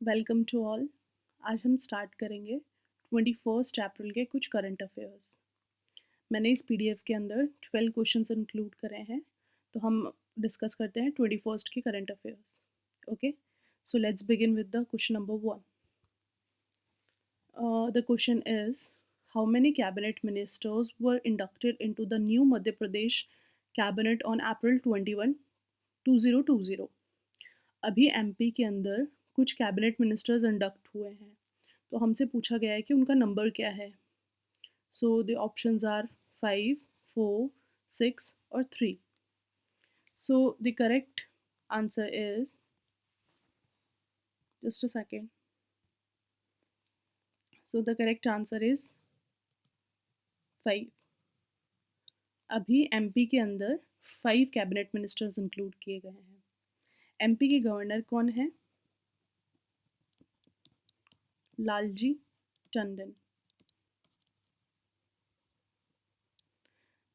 Welcome to all. आज हम start करेंगे 21 अप्रैल के कुछ करंट अफेयर्स। मैंने इस पीडीएफ के अंदर 12 क्वेश्चंस इंक्लूड करे हैं, तो हम डिस्कस करते हैं 21 के current affairs. Okay, so let's begin with the question number 1। The question is, how many cabinet ministers were inducted into the new Madhya Pradesh cabinet on April 21, 2020। अभी एमपी के अंदर कुछ कैबिनेट मिनिस्टर्स इंडक्ट हुए हैं, तो हमसे पूछा गया है कि उनका नंबर क्या है। सो द ऑप्शंस आर 5, 4, 6 और 3। सो the correct answer is, just a second, so the correct answer is 5। अभी एमपी के अंदर 5 कैबिनेट मिनिस्टर्स इंक्लूड किए गए हैं। एमपी के गवर्नर कौन है? लालजी टंडन।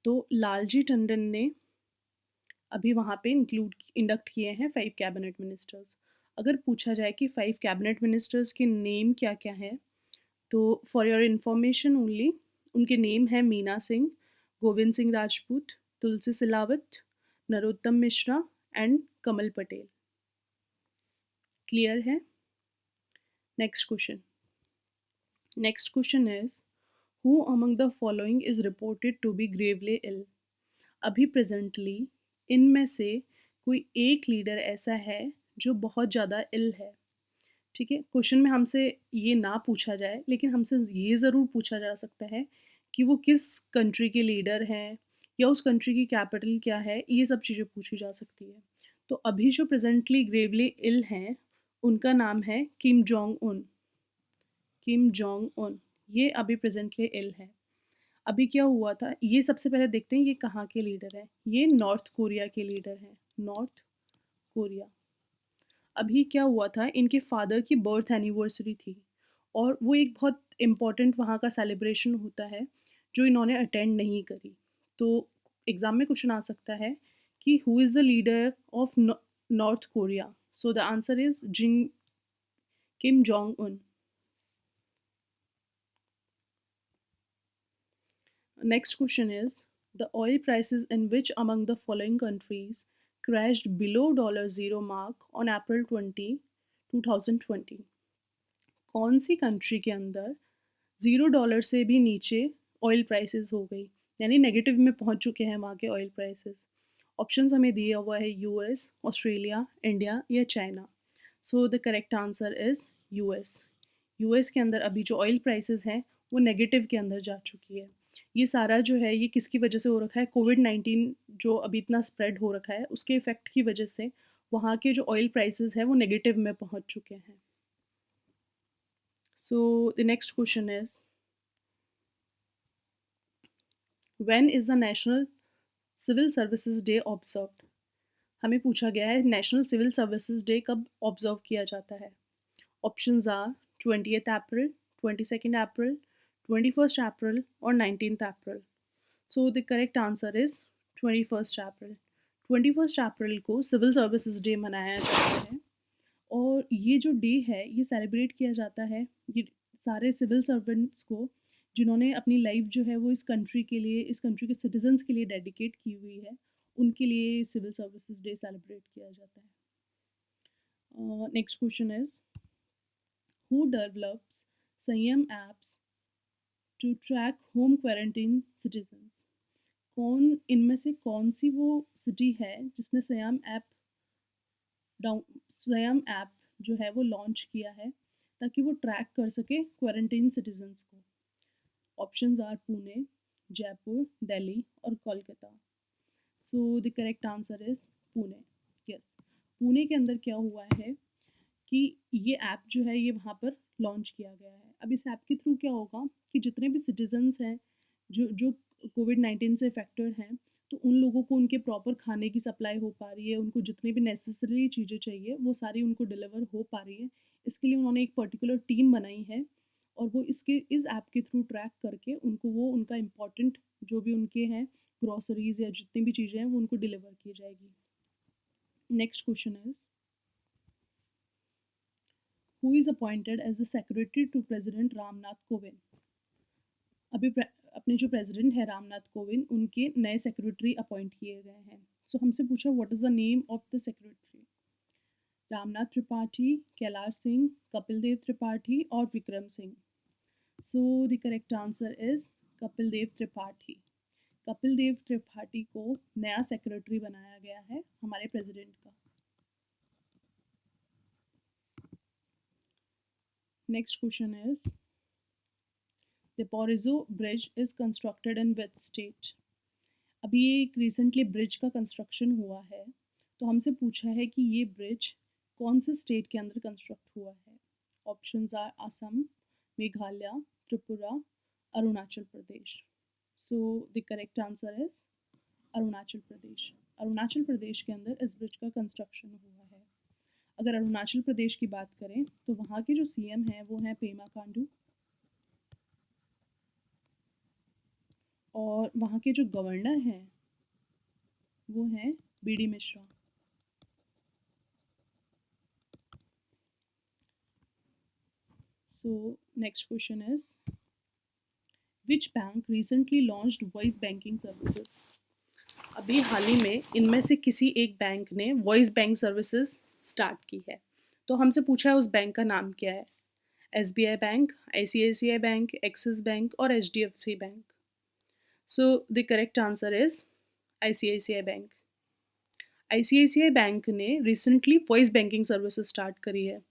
तो लालजी टंडन ने अभी वहाँ पे इंडक्ट किए हैं 5 कैबिनेट मिनिस्टर्स। अगर पूछा जाए कि 5 कैबिनेट मिनिस्टर्स के नेम क्या क्या है, तो फॉर योर इन्फॉर्मेशन ओनली, उनके नेम है मीना सिंह, गोविंद सिंह राजपूत, तुलसी सिलावत, नरोत्तम मिश्रा एंड कमल पटेल। क्लियर है? Next question. Next question is, who among the following is reported to be gravely ill? अभी प्रेजेंटली इनमें से कोई एक लीडर ऐसा है जो बहुत ज़्यादा इल है। ठीक है, क्वेश्चन में हमसे ये ना पूछा जाए, लेकिन हमसे ये ज़रूर पूछा जा सकता है कि वो किस कंट्री के लीडर हैं या उस कंट्री की कैपिटल क्या है, ये सब चीज़ें पूछी जा सकती है। तो अभी जो प्रेजेंटली ग्रेवली इल हैं, उनका नाम है किम जोंग उन। किम जोंग उन, ये अभी प्रेजेंटली इल है। अभी क्या हुआ था, ये सबसे पहले देखते हैं ये कहाँ के लीडर हैं। ये नॉर्थ कोरिया के लीडर हैं, नॉर्थ कोरिया। अभी क्या हुआ था, इनके फादर की बर्थ एनिवर्सरी थी और वो एक बहुत इम्पॉर्टेंट वहाँ का सेलिब्रेशन होता है जो इन्होंने अटेंड नहीं करी। तो एग्ज़ाम में क्वेश्चन आ सकता है कि who is the leader of North Korea? So the answer is जिंग Kim Jong Un. Next question is, the oil prices in which among the following countries crashed below $0 mark on April 20, 2020? कौन सी country के अंदर $0 से भी नीचे oil prices हो गई, यानी नेगेटिव में पहुंच चुके हैं वहाँ के ऑयल प्राइसेस? ऑप्शंस हमें दिया हुआ है यूएस, ऑस्ट्रेलिया, इंडिया या China. So the correct answer is US. US के अंदर अभी जो ऑयल प्राइसेस हैं वो नेगेटिव के अंदर जा चुकी है। ये सारा जो है ये किसकी वजह से हो रखा है? कोविड-19 जो अभी इतना स्प्रेड हो रखा है उसके इफेक्ट की वजह से वहाँ के जो ऑयल प्राइसेस हैं वो नेगेटिव में पहुँच चुके हैं। So the next question is, when is the national civil services day observed? हमें पूछा गया है नेशनल सिविल सर्विसेज डे कब ऑब्जर्व किया जाता है। Options are 20th April, 22nd April, 21st अप्रैल और 19th April. So the correct answer is 21st April. 21st अप्रैल को सिविल सर्विसेज डे मनाया जाता है और ये जो डे है ये सेलिब्रेट किया जाता है ये सारे सिविल सर्वेंट्स को जिन्होंने अपनी लाइफ जो है वो इस कंट्री के लिए, इस कंट्री के सिटीजन्स के लिए डेडिकेट की हुई है, उनके लिए सिविल सर्विसेज डे सेलिब्रेट किया जाता है। Next question is, who develops Sanyam apps to track home quarantine citizens? कौन इनमें से कौन सी वो सिटी है जिसने स्वयं ऐप जो है वो लॉन्च किया है ताकि वो ट्रैक कर सके क्वारंटीन सिटीजन्स को? ऑप्शंस आर पुणे, जयपुर, दिल्ली और कोलकाता। सो the correct answer is Pune. Yes, Pune के अंदर क्या हुआ है कि ये ऐप जो है ये वहाँ पर लॉन्च किया गया है। अब इस ऐप के थ्रू क्या होगा कि जितने भी सिटीजन्स हैं जो जो कोविड-19 से अफेक्टेड हैं, तो उन लोगों को उनके प्रॉपर खाने की सप्लाई हो पा रही है, उनको जितनी भी नेसेसरी चीज़ें चाहिए वो सारी उनको डिलीवर हो पा रही है। इसके लिए उन्होंने एक पर्टिकुलर टीम बनाई है और वो इस ऐप के थ्रू ट्रैक करके उनको वो उनका इम्पोर्टेंट जो भी उनके हैं ग्रॉसरीज या जितनी भी चीज़ें हैं वो उनको डिलीवर की जाएगी। Next question is, who is appointed as the secretary to president Ramnath Kovind. अभी अपने जो प्रेसिडेंट है रामनाथ कोविंद, उनके नए सेक्रेटरी अपॉइंट किए गए हैं। सो हमसे पूछा what is the name of the secretary. Ramnath Tripathi, Kailash Singh, Kapil Dev Tripathi और Vikram Singh. So the correct answer is Kapil Dev Tripathi. Kapil Dev Tripathi को नया सेक्रेटरी बनाया गया है हमारे प्रेसिडेंट का। Next question is the Porizo bridge is constructed in which state. अभी ये एक रिसेंटली ब्रिज का कंस्ट्रक्शन हुआ है, तो हमसे पूछा है कि ये ब्रिज कौन से स्टेट के अंदर कंस्ट्रक्ट हुआ है। Options are Assam, Meghalaya, Tripura, Arunachal Pradesh. So the correct answer is Arunachal Pradesh. Arunachal Pradesh के अंदर इस ब्रिज का कंस्ट्रक्शन हुआ है। अगर अरुणाचल प्रदेश की बात करें तो वहाँ के जो सीएम हैं वो हैं पेमा खांडू, और वहाँ के जो गवर्नर हैं वो हैं BD Mishra. So next question is which bank recently launched voice banking services? अभी हाल ही में इनमें से किसी एक बैंक ने वॉइस बैंक सर्विसेज स्टार्ट की है, तो हमसे पूछा है उस बैंक का नाम क्या है। SBI bank, ICICI bank, Axis bank और HDFC bank. So the correct answer is ICICI bank. ICICI bank ने recently voice banking services start करी है।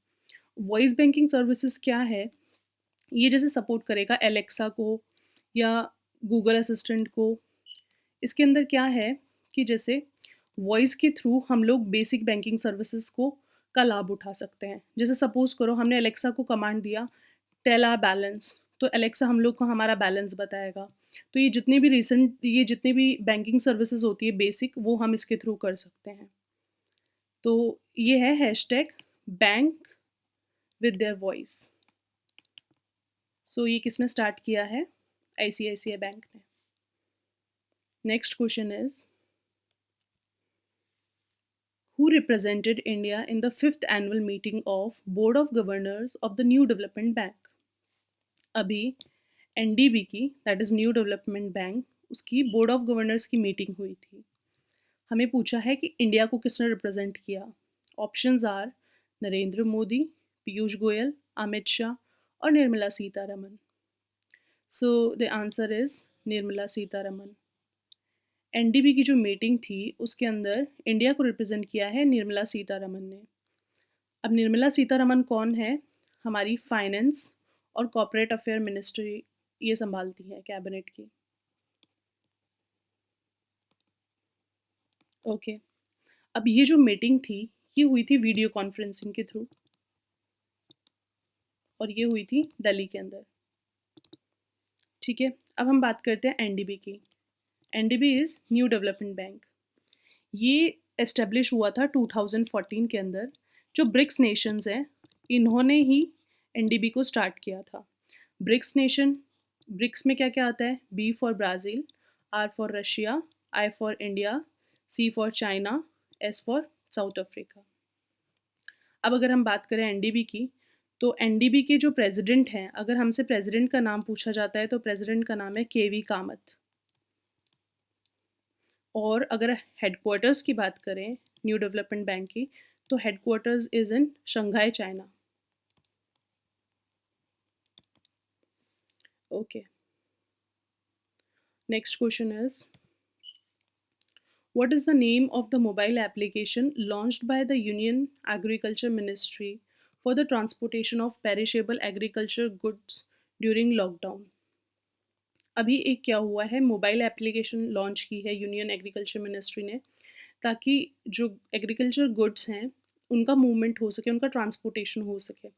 वॉइस बैंकिंग सर्विसेज क्या है, ये जैसे सपोर्ट करेगा एलेक्सा को या गूगल असिस्टेंट को। इसके अंदर क्या है कि जैसे वॉइस के थ्रू हम लोग बेसिक बैंकिंग सर्विसेज को का लाभ उठा सकते हैं। जैसे सपोज़ करो हमने एलेक्सा को कमांड दिया टेल आवर बैलेंस, तो एलेक्सा हम लोग को हमारा बैलेंस बताएगा। तो ये जितने भी बैंकिंग सर्विसेज होती है बेसिक, वो हम इसके थ्रू कर सकते हैं। तो ये है hashtag bank with their voice. So ये किसने स्टार्ट किया है? ICICI बैंक ने। Next question is who represented India in the 5th annual meeting of Board of Governors of the New Development Bank? अभी NDB की, that is new development bank, उसकी board of governors की meeting हुई थी। हमें पूछा है कि इंडिया को किसने रिप्रेजेंट किया। ऑप्शंस आर नरेंद्र मोदी, पीयूष गोयल, अमित शाह और निर्मला सीतारमन। सो the answer is Nirmala Sitharaman. NDB की जो मीटिंग थी उसके अंदर इंडिया को रिप्रेजेंट किया है निर्मला सीतारमन ने। अब निर्मला सीतारमन कौन है? हमारी फाइनेंस और कॉर्पोरेट अफेयर मिनिस्ट्री ये संभालती है कैबिनेट की। ओके, अब ये जो मीटिंग थी ये हुई थी वीडियो कॉन्फ्रेंसिंग के थ्रू, और ये हुई थी दिल्ली के अंदर। ठीक है, अब हम बात करते हैं NDB की। NDB is new development bank. ये एस्टेब्लिश हुआ था 2014 के अंदर। जो ब्रिक्स नेशंस हैं इन्होंने ही NDB को स्टार्ट किया था। ब्रिक्स में क्या क्या आता है? B for Brazil, R for Russia, I for India, C for China, S for south Africa. अब अगर हम बात करें NDB की, तो NDB के जो प्रेसिडेंट हैं, अगर हमसे प्रेसिडेंट का नाम पूछा जाता है तो प्रेसिडेंट का नाम है KV कामत। और अगर हेडक्वार्टर्स की बात करें न्यू डेवलपमेंट बैंक की, तो headquarters is in Shanghai, China. Okay, next question is what is the name of the mobile application launched by the Union Agriculture Ministry for the transportation of perishable agriculture goods during lockdown? अभी एक क्या हुआ है, mobile application launch की है union agriculture ministry ने, ताकि जो एग्रीकल्चर गुड्स हैं उनका मूवमेंट हो सके, उनका ट्रांसपोर्टेशन हो सके।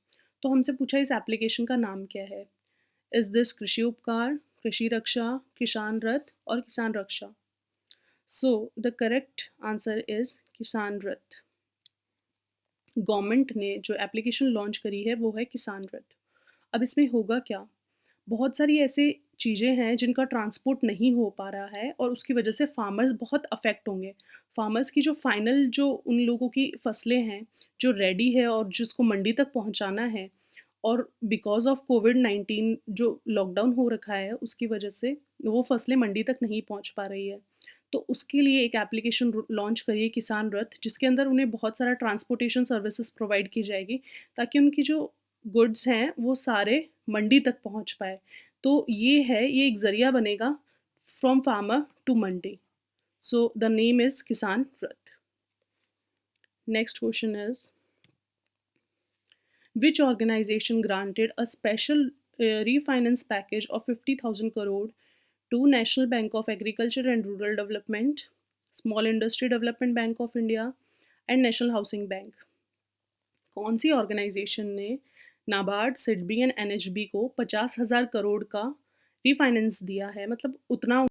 तो हमसे पूछा इस एप्लीकेशन का नाम क्या है। इज़ दिस कृषि उपकार, कृषि रक्षा, किसान रथ और Kisan Raksha? So the correct answer is Kisan Rath. Government ने जो एप्लीकेशन लॉन्च करी है वो है किसान रथ। अब इसमें होगा क्या, बहुत सारी ऐसे चीज़ें हैं जिनका ट्रांसपोर्ट नहीं हो पा रहा है और उसकी वजह से फार्मर्स बहुत अफ़ेक्ट होंगे। फार्मर्स की जो फाइनल जो उन लोगों की फसलें हैं, जो रेडी है और जिसको मंडी तक पहुँचाना है और बिकॉज़ ऑफ कोविड-19 जो लॉकडाउन हो रखा है, उसकी वजह से वो फसलें मंडी तक नहीं पहुँच पा रही है। तो उसके लिए एक एप्लीकेशन लॉन्च करी है किसान रथ, जिसके अंदर उन्हें बहुत सारा ट्रांसपोर्टेशन सर्विसेज़ प्रोवाइड की जाएगी, ताकि उनकी जो गुड्स हैं, वो सारे मंडी तक पहुँच पाएँ। तो ये एक ज़रिया बनेगा from farmer to mandi. So the name is Kisan Rath. Next question is which organization granted a special refinance package of 50,000 crore to National Bank of Agriculture and Rural Development, Small Industry Development Bank of India and National Housing Bank? कौन सी organisation ने NABARD, SIDBI and NHB को 50,000 करोड़ का refinance दिया है, मतलब उतना